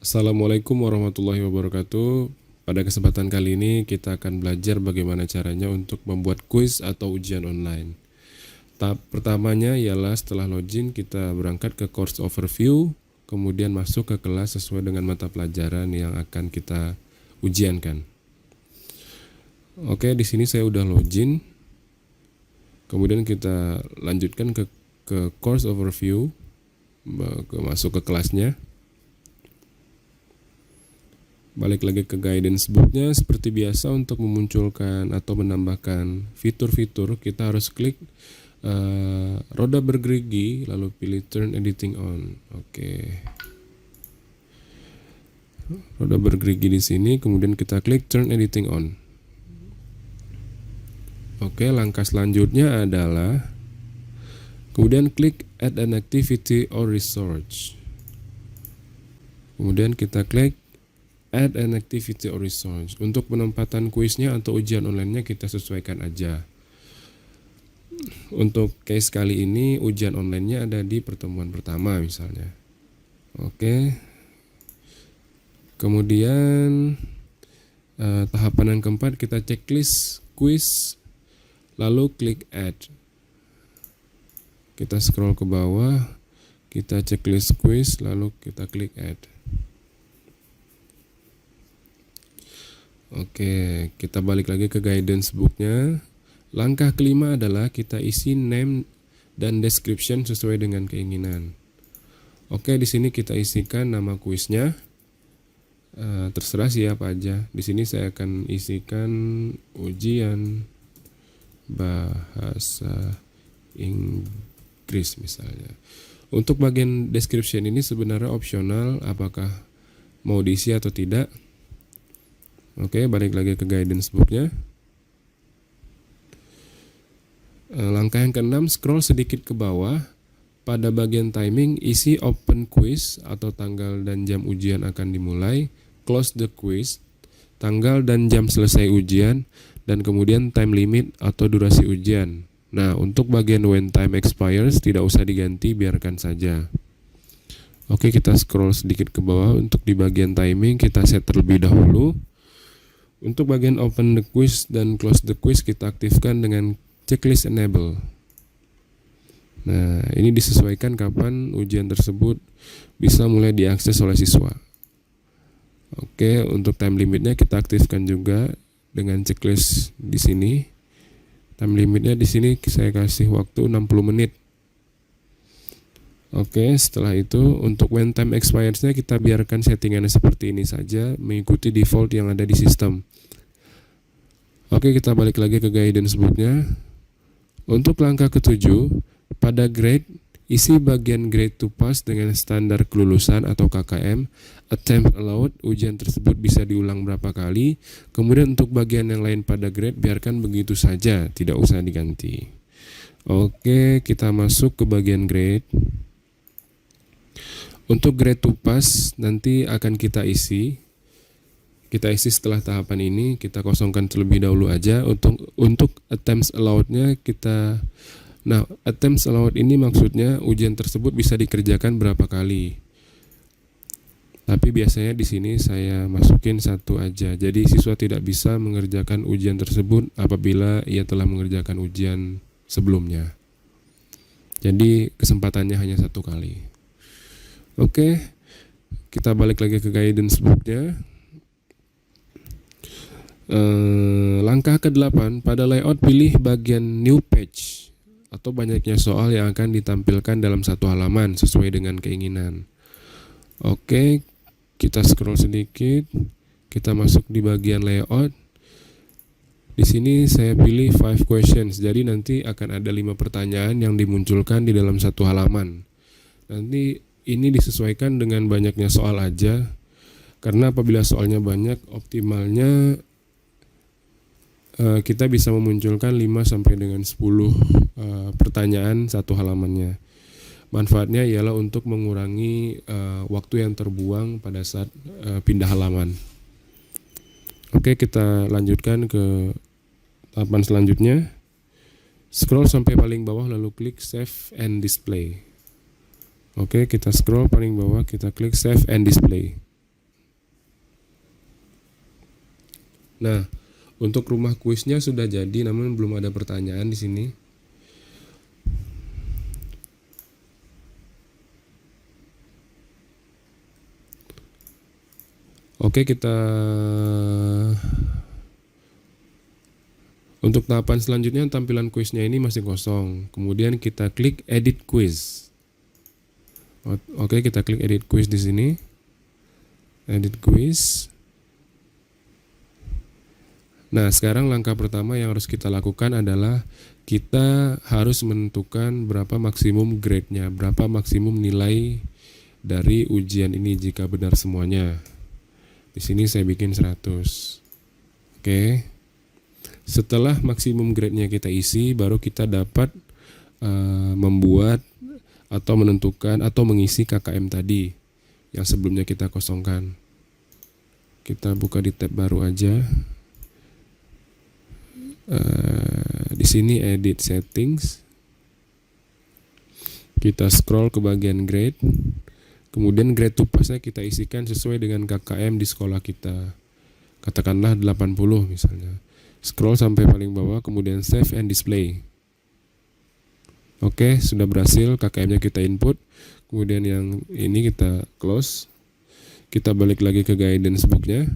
Assalamualaikum warahmatullahi wabarakatuh. Pada kesempatan kali ini kita akan belajar bagaimana caranya untuk membuat kuis atau ujian online. Tahap pertamanya ialah setelah login kita berangkat ke course overview, kemudian masuk ke kelas sesuai dengan mata pelajaran yang akan kita ujiankan. Oke, di sini saya udah login. Kemudian kita lanjutkan ke course overview, masuk ke kelasnya. Balik lagi ke guidance booknya. Seperti biasa, untuk memunculkan atau menambahkan fitur-fitur kita harus klik roda bergerigi lalu pilih turn editing on. Oke. Roda bergerigi di sini, kemudian kita klik turn editing on. Oke, langkah selanjutnya adalah kemudian klik add an activity or resource. Kemudian kita klik add an activity or resource. Untuk penempatan kuisnya atau ujian online-nya kita sesuaikan aja. Untuk case kali ini ujian online-nya ada di pertemuan pertama misalnya. Oke. Kemudian tahapan yang keempat kita checklist kuis lalu klik add. Kita scroll ke bawah, kita checklist kuis lalu kita klik add. Oke, kita balik lagi ke guidance booknya. Langkah kelima adalah kita isi name dan description sesuai dengan keinginan. Oke, di sini kita isikan nama kuisnya. Terserah siapa aja. Di sini saya akan isikan ujian bahasa Inggris misalnya. Untuk bagian description ini sebenarnya opsional, apakah mau diisi atau tidak. Oke, balik lagi ke guidance booknya. Langkah yang keenam, scroll sedikit ke bawah. Pada bagian timing, isi open quiz atau tanggal dan jam ujian akan dimulai, close the quiz, tanggal dan jam selesai ujian, dan kemudian time limit atau durasi ujian. Nah, untuk bagian when time expires tidak usah diganti, biarkan saja. Oke, kita scroll sedikit ke bawah. Untuk di bagian timing kita set terlebih dahulu. Untuk bagian open the quiz dan close the quiz kita aktifkan dengan checklist enable. Nah, ini disesuaikan kapan ujian tersebut bisa mulai diakses oleh siswa. Oke, untuk time limitnya kita aktifkan juga dengan checklist di sini. Time limitnya di sini saya kasih waktu 60 menit. Oke, setelah itu untuk when time expires-nya kita biarkan settingannya seperti ini saja, mengikuti default yang ada di sistem. Oke, kita balik lagi ke guidance book-nya. Untuk langkah ketujuh, pada grade, isi bagian grade to pass dengan standar kelulusan atau KKM. Attempt allowed, ujian tersebut bisa diulang berapa kali. Kemudian untuk bagian yang lain pada grade, biarkan begitu saja, tidak usah diganti. Oke, kita masuk ke bagian grade. Untuk grade to pass nanti akan kita isi. Kita isi setelah tahapan ini, kita kosongkan terlebih dahulu aja. Untuk attempts allowed-nya kita, nah attempts allowed ini maksudnya ujian tersebut bisa dikerjakan berapa kali. Tapi biasanya di sini saya masukin satu aja. Jadi siswa tidak bisa mengerjakan ujian tersebut apabila ia telah mengerjakan ujian sebelumnya. Jadi kesempatannya hanya satu kali. Oke, kita balik lagi ke guidance book-nya. Langkah ke-8, pada layout pilih bagian new page atau banyaknya soal yang akan ditampilkan dalam satu halaman sesuai dengan keinginan. Oke, kita scroll sedikit, kita masuk di bagian layout. Di sini saya pilih 5 questions, jadi nanti akan ada 5 pertanyaan yang dimunculkan di dalam satu halaman. Nanti ini disesuaikan dengan banyaknya soal aja, karena apabila soalnya banyak, optimalnya kita bisa memunculkan 5 sampai dengan 10 pertanyaan satu halamannya. Manfaatnya ialah untuk mengurangi waktu yang terbuang pada saat pindah halaman. Oke, kita lanjutkan ke tahapan selanjutnya. Scroll sampai paling bawah lalu klik save and display. Oke, kita scroll paling bawah, kita klik save and display. Nah, untuk rumah kuisnya sudah jadi, namun belum ada pertanyaan di sini. Oke, kita untuk tahapan selanjutnya tampilan kuisnya ini masih kosong. Kemudian kita klik edit quiz. Oke, kita klik edit quiz di sini. Edit quiz. Nah, sekarang langkah pertama yang harus kita lakukan adalah kita harus menentukan berapa maksimum grade-nya, berapa maksimum nilai dari ujian ini jika benar semuanya. Di sini saya bikin 100. Oke. Setelah maksimum grade-nya kita isi, baru kita dapat membuat atau menentukan atau mengisi KKM tadi yang sebelumnya kita kosongkan. Kita buka di tab baru aja. Di sini edit settings, kita scroll ke bagian grade, kemudian grade to pass-nya kita isikan sesuai dengan KKM di sekolah kita, katakanlah 80 misalnya. Scroll sampai paling bawah, kemudian save and display. Oke, sudah berhasil, KKM-nya kita input, kemudian yang ini kita close. Kita balik lagi ke guidance book-nya.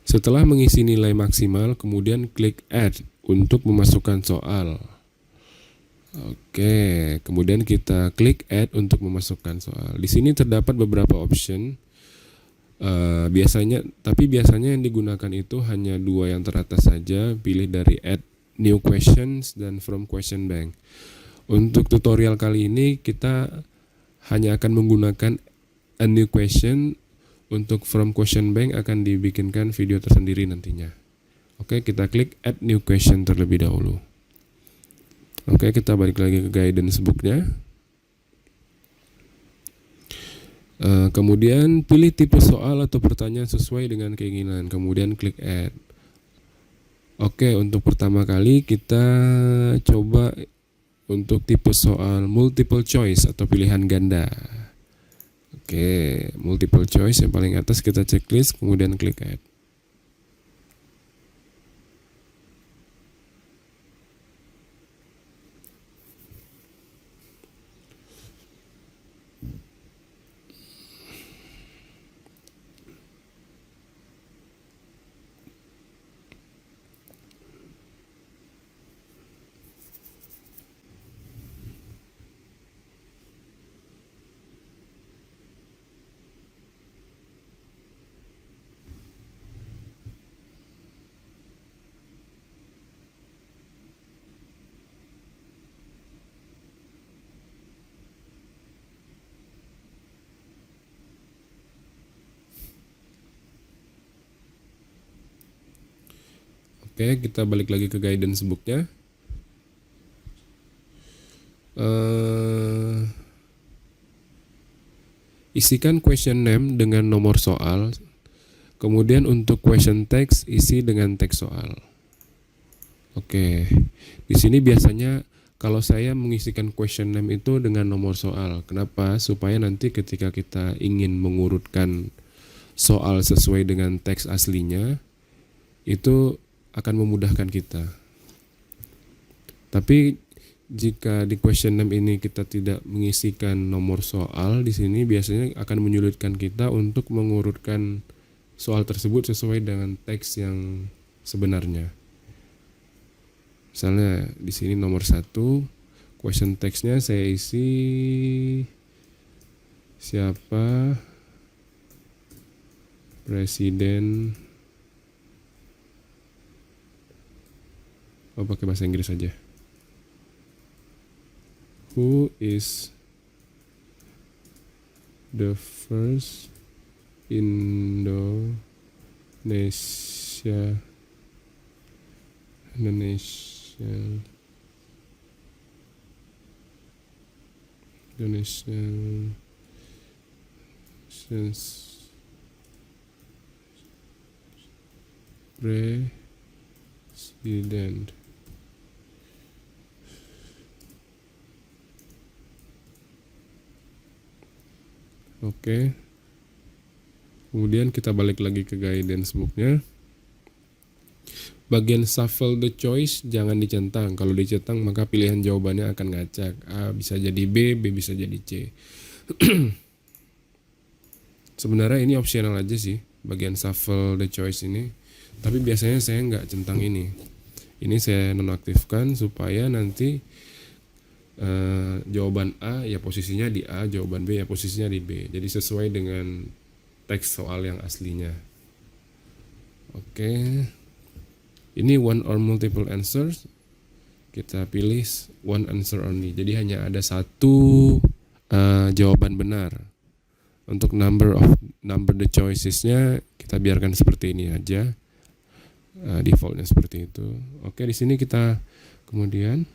Setelah mengisi nilai maksimal, kemudian klik add untuk memasukkan soal. Oke, kemudian kita klik add untuk memasukkan soal. Di sini terdapat beberapa option. Biasanya yang digunakan itu hanya 2 yang teratas saja. Pilih dari add new questions dan from question bank. Untuk tutorial kali ini kita hanya akan menggunakan a new question. Untuk from question bank akan dibikinkan video tersendiri nantinya. Oke, kita klik add new question terlebih dahulu. Oke, kita balik lagi ke guidance book-nya. Kemudian pilih tipe soal atau pertanyaan sesuai dengan keinginan. Kemudian klik add. Oke, untuk pertama kali kita coba untuk tipe soal multiple choice atau pilihan ganda. Oke, multiple choice yang paling atas kita checklist, kemudian klik add. Oke, kita balik lagi ke guidance book-nya. Isikan question name dengan nomor soal. Kemudian untuk question text isi dengan teks soal. Oke, di sini biasanya kalau saya mengisikan question name itu dengan nomor soal. Kenapa? Supaya nanti ketika kita ingin mengurutkan soal sesuai dengan teks aslinya, itu akan memudahkan kita. Tapi jika di question name ini kita tidak mengisikan nomor soal, di sini biasanya akan menyulitkan kita untuk mengurutkan soal tersebut sesuai dengan teks yang sebenarnya. Misalnya di sini nomor 1, question text-nya saya isi siapa presiden. Pakai bahasa Inggris saja. Who is the first Indonesian president? Oke. Kemudian kita balik lagi ke guidance booknya. Bagian shuffle the choice jangan dicentang. Kalau dicentang maka pilihan jawabannya akan ngacak. A bisa jadi B, B bisa jadi C. Sebenarnya ini opsional aja sih, bagian shuffle the choice ini. Tapi biasanya saya nggak centang ini. Ini saya nonaktifkan supaya nanti jawaban A ya posisinya di A, jawaban B ya posisinya di B. Jadi sesuai dengan teks soal yang aslinya. Oke. Ini one or multiple answers. Kita pilih one answer only. Jadi hanya ada satu jawaban benar. Untuk number the choicesnya kita biarkan seperti ini aja. Defaultnya seperti itu. Oke, di sini kita kemudian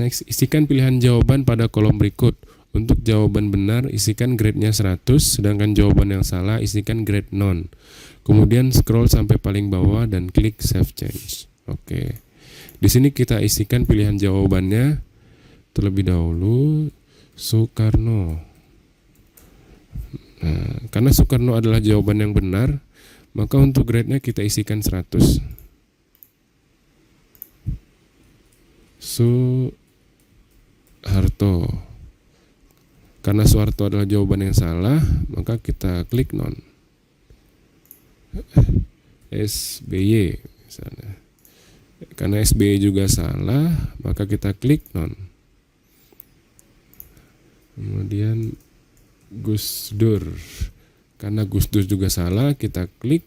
next, isikan pilihan jawaban pada kolom berikut. Untuk jawaban benar, isikan grade-nya 100, sedangkan jawaban yang salah, isikan grade none. Kemudian scroll sampai paling bawah dan klik Save Change. Oke. Di sini kita isikan pilihan jawabannya terlebih dahulu Soekarno. Nah, karena Soekarno adalah jawaban yang benar, maka untuk grade-nya kita isikan 100. Soeharto. Karena Soeharto adalah jawaban yang salah, maka kita klik none. SBY misalnya. Karena SBY juga salah, maka kita klik none. Kemudian Gus Dur. Karena Gus Dur juga salah, kita klik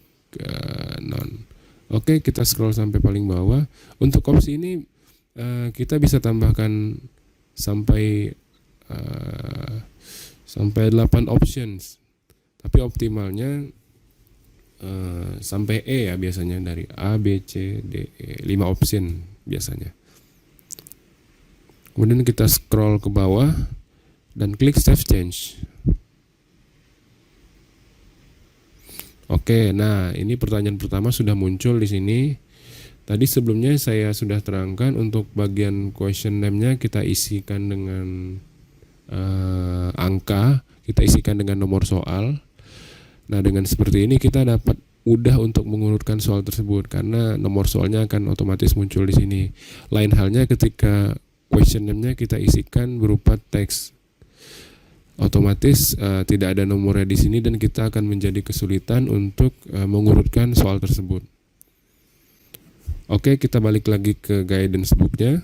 none. Oke, kita scroll sampai paling bawah. Untuk opsi ini kita bisa tambahkan sampai 8 options, tapi optimalnya sampai E ya biasanya, dari A, B, C, D, E, 5 option biasanya. Kemudian kita scroll ke bawah dan klik Save Change. Oke, nah ini pertanyaan pertama sudah muncul di sini. Tadi sebelumnya saya sudah terangkan untuk bagian question name-nya kita isikan dengan angka, kita isikan dengan nomor soal. Nah, dengan seperti ini kita dapat mudah untuk mengurutkan soal tersebut karena nomor soalnya akan otomatis muncul di sini. Lain halnya ketika question name-nya kita isikan berupa teks, otomatis tidak ada nomornya di sini dan kita akan menjadi kesulitan untuk mengurutkan soal tersebut. Oke, kita balik lagi ke guidance book-nya.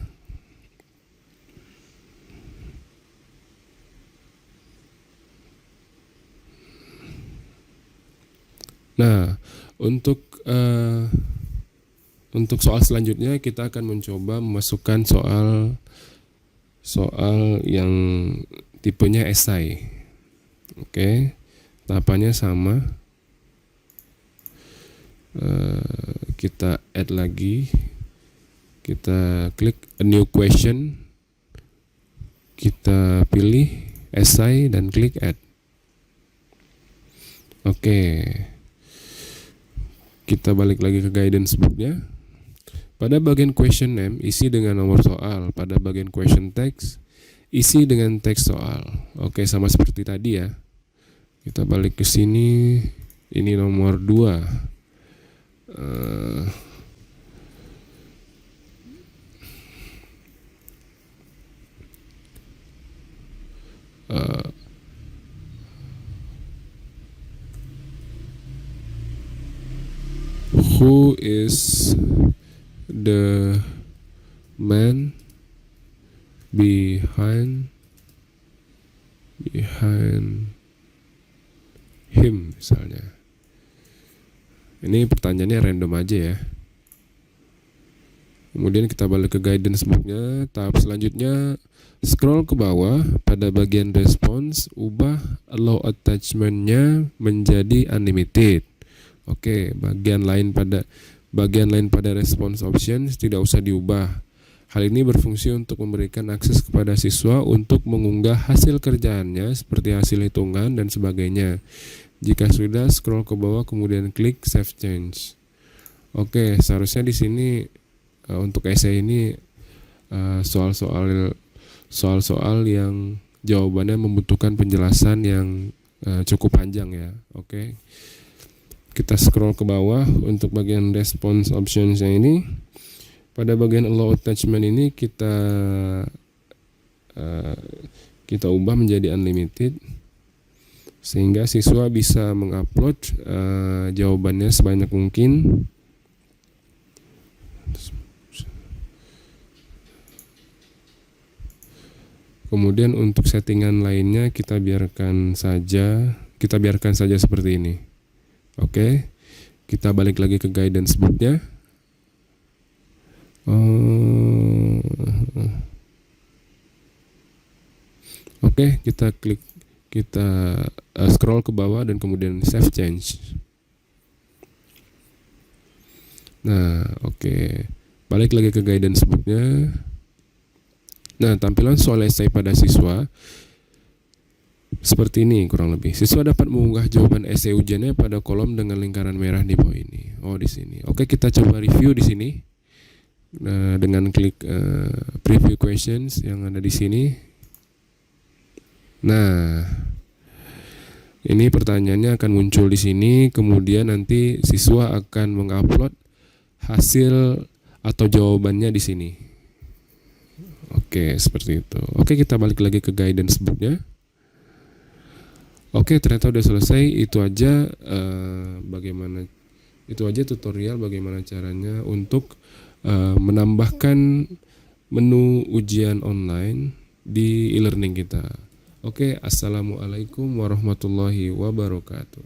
Nah, untuk soal selanjutnya kita akan mencoba memasukkan soal yang tipenya esai. Oke, tahapannya sama. Kita add lagi. Kita klik a new question. Kita pilih esai dan klik add. Oke. Kita balik lagi ke guidance book-nya. Pada bagian question name, isi dengan nomor soal. Pada bagian question text, isi dengan teks soal. Oke, sama seperti tadi ya. Kita balik ke sini. Ini nomor 2. Who is the man behind him misalnya. Ini pertanyaannya random aja ya. Kemudian kita balik ke guidance book-nya. Tahap selanjutnya scroll ke bawah. Pada bagian response, ubah allow attachment-nya menjadi unlimited. Oke, bagian lain pada response options tidak usah diubah. Hal ini berfungsi untuk memberikan akses kepada siswa untuk mengunggah hasil kerjaannya seperti hasil hitungan dan sebagainya. Jika sudah, scroll ke bawah kemudian klik Save Change. Oke, seharusnya di sini untuk essay ini soal-soal soal-soal yang jawabannya membutuhkan penjelasan yang cukup panjang ya. Oke. Kita scroll ke bawah untuk bagian response optionsnya ini. Pada bagian allow attachment ini kita ubah menjadi unlimited sehingga siswa bisa mengupload jawabannya sebanyak mungkin. Kemudian untuk settingan lainnya kita biarkan saja seperti ini. Oke, kita balik lagi ke guidance booknya. Oke, kita scroll ke bawah dan kemudian save change. Nah, oke. Balik lagi ke guidance booknya. Nah, tampilan soal esai pada siswa seperti ini kurang lebih. Siswa dapat mengunggah jawaban esai ujiannya pada kolom dengan lingkaran merah di bawah ini. Oh, di sini. Oke, kita coba review di sini. Nah, dengan klik preview questions yang ada di sini. Nah, ini pertanyaannya akan muncul di sini. Kemudian nanti siswa akan mengupload hasil atau jawabannya di sini. Oke, seperti itu. Oke, kita balik lagi ke guidance booknya. Oke, ternyata udah selesai. Itu aja tutorial bagaimana caranya untuk menambahkan menu ujian online di e-learning kita. Oke, assalamualaikum warahmatullahi wabarakatuh.